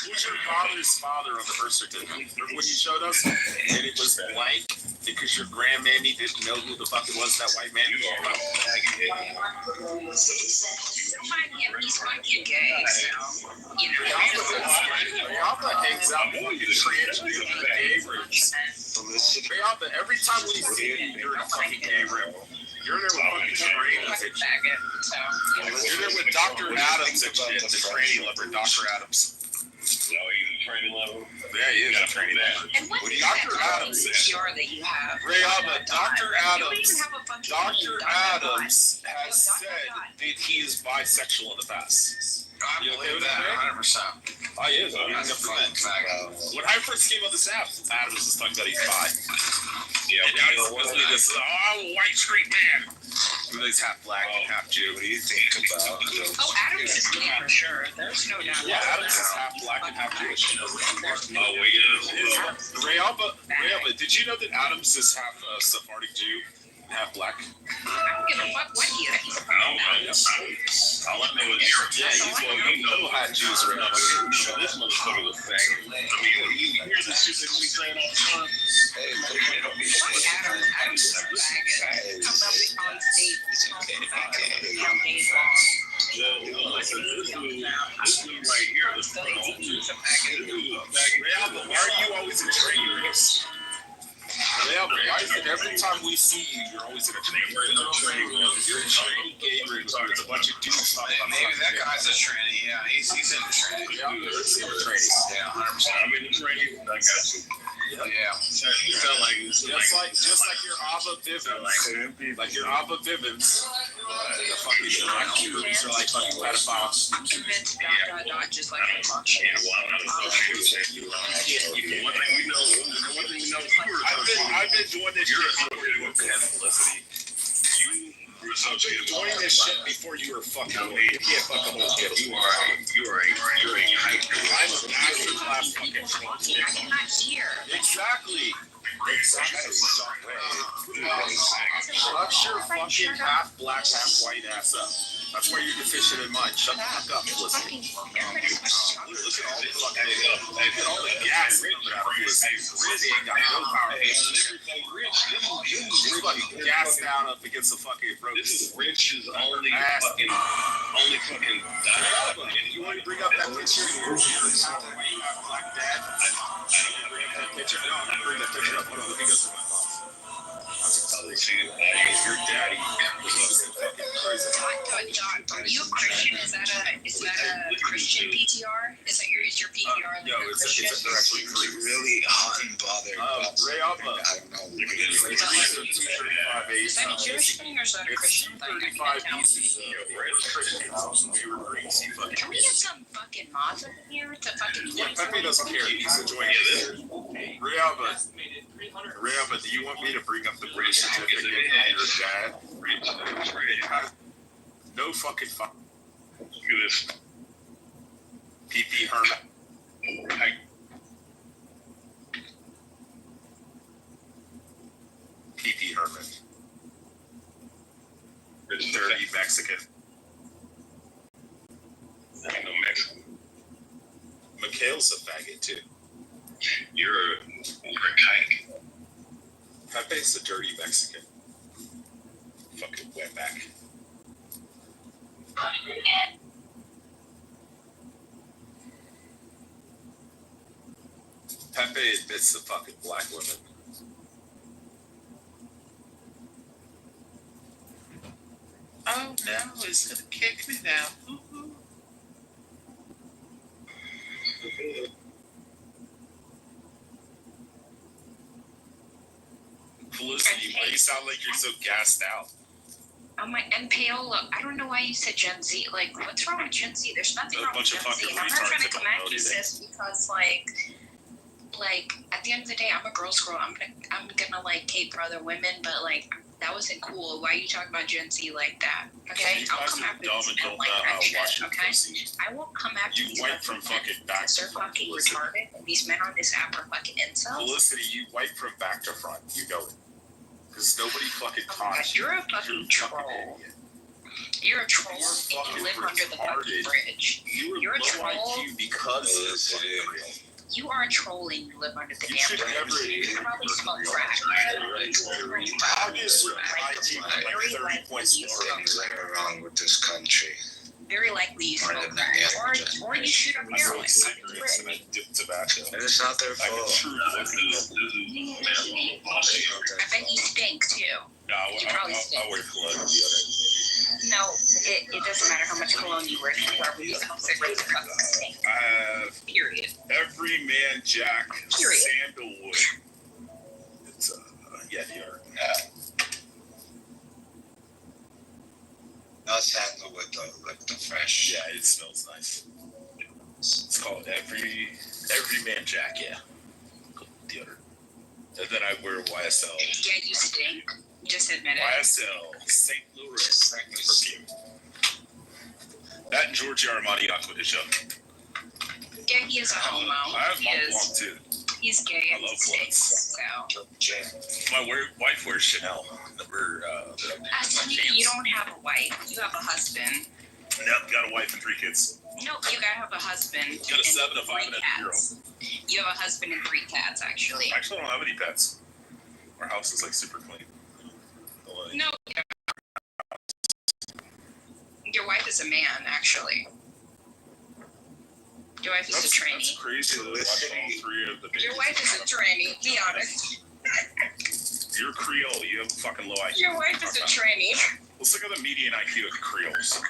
Who's your father's father on the birth certificate? Remember when you showed us and it was blank because your grandmammy didn't know who the fuck it was, that white man? He's fucking gay, so, Rialba hangs out in fucking trans gay rooms. Rialba, every time we see you, you're in a fucking gay room. You're there with fucking trainers and shit. You're there with Dr. Adams and shit, the tranny lover, Dr. Adams. No, he's a training level. Yeah, he is a training level. And what is Dr. that Adams PCR that you have? Rialba, Dr. You don't Adams, even have a fucking Dr. name, Adams has said that he is bisexual in the past. I believe that 100%. Oh, he is. When I first came on this app, Adams was talking about he's bi. Yeah, and now he's supposed to be this white straight man. He's half black and half Jew. What do you think about those? Oh, Adams is gay for sure. There's no doubt. Yeah, Adams is half black and half Jewish. Oh, Rayaba, did you know that Adams is half Sephardic Jew and half black? I don't give a fuck what he is. All I know is You know how Jews are. this motherfucker was faggot. I mean, you hear this shit that we saying all the time? Fuck Adams. Adams is a faggot. Come up with on stage. This dude right here, this Rayaba, why are you always in train race? Rayaba, why is it every time we see you, you're always in a train race? You're in a gay race. There's a bunch of dudes talking about Maybe that guy's a tranny. Yeah, he's in the tranny. Yeah, he's in a train. Yeah, 100%. I'm in the training. I got you. Yeah. You felt like Just like your Abba Bivens. Like your Abba Bivens. The fucking black Cubans are like fucking pedophiles. Convinced ... just like I talk shit. I've been doing this shit before you were Felicity. I've been doing this shit before you were fucking old. You can't fucking hold it. You're a I'm a master class fucking I'm not here. Exactly. Shut your fucking half black, half white ass up. That's why you're deficient in mind. Shut the fuck up, Felicity. Look at all the fucking, look at all the gas coming out of this. Riz ain't got no power. He's fucking gassed out up against the fucking rope. This is Rich's only fucking. You want to bring up that picture? Your black dad. Picture. No, I'm gonna bring that picture up. Hold on, let me go through my thoughts. Your daddy was fucking crazy. Are you a Christian? Is that a Christian PTR? Is your PTR No, it's actually Really hot and bothered. Rayaba. I don't know. Is that a Jewish thing or is that a Christian thing? 35 BC. Can we get some fucking mods in here to fucking Yeah, Pepe doesn't care. He's enjoying this. Rayaba, do you want me to bring up the birth certificate of your dad? No fucking fuck. Look at this. PP Herman. PP Herman. Dirty Mexican. I ain't no Mexican. Mikhail's a faggot too. You're a kike. Pepe's a dirty Mexican. Fucking wetback. Pepe admits the fucking black women. Oh no, it's gonna kick me now. Felicity, why you sound like you're so gassed out? Oh my, and Paola, I don't know why you said Gen Z. Like, what's wrong with Gen Z? There's nothing wrong with Gen Z. I'm not trying to come at you, sis, because like at the end of the day, I'm a girl's girl. I'm gonna like cape for other women, but like that wasn't cool. Why are you talking about Gen Z like that? Okay, I'll come after you and like that shit. Okay, I won't come after you wipe from fucking back to front. They're fucking retarded, and these men on this app are fucking incels. Felicity, you wipe from back to front. You know it. Because nobody fucking taught you. You're a fucking troll. You're a troll and you live under the fucking bridge. You're a troll because you are a troll and you live under the damn bridge. You probably smoke crack. Obviously, Right wrong with this country. Very likely you smoke crack, or you shoot up heroin. Tobacco. And it's not their fault. I bet you stink too. No, you probably stink. I wear cologne deodorant. No, it doesn't matter how much cologne you wear. Whoever you smoke cigarettes, you fucking stink. Period. Every man Jack. Period. Sandalwood. It's yeah, here. Not sandalwood though, like the fresh. Yeah, it smells nice. It's called Every Man Jack, yeah. Deodorant. And then I wear YSL. Yeah, you stink. Just admit it. YSL, St. Louis, perfume. That and Giorgio Armani not quit his show. Yeah, he is a homo. I have Mont Blanc too. He's gay. I love blunts. So. My wife wears Chanel. You don't have a wife. You have a husband. Nope, got a wife and 3 kids. No, you gotta have a husband. Got a 7, a 5, and a 2-year-old. You have a husband and 3 cats, actually. Actually, I don't have any pets. Our house is like super clean. No. Your wife is a man, actually. Your wife is a trainee. That's crazy. All 3 of the babies. Your wife is a trainee. Be honest. You're Creole. You have a fucking low IQ. Your wife is a trainee. Let's look at the median IQ of the Creoles.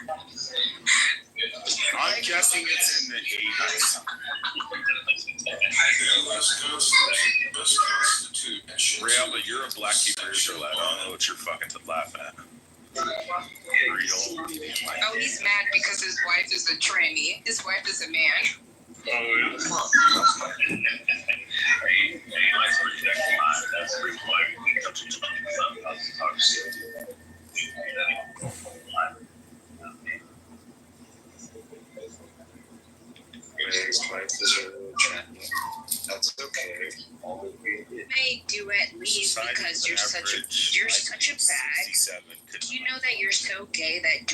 I'm guessing it's in the 80s. Real, but you're a black Hebrew Israelite. I don't know what you're fucking laughing at. Creole. Oh, he's mad because his wife is a tranny. His wife is a man. That's okay. They do at least because you're such a bag. You know that you're so gay that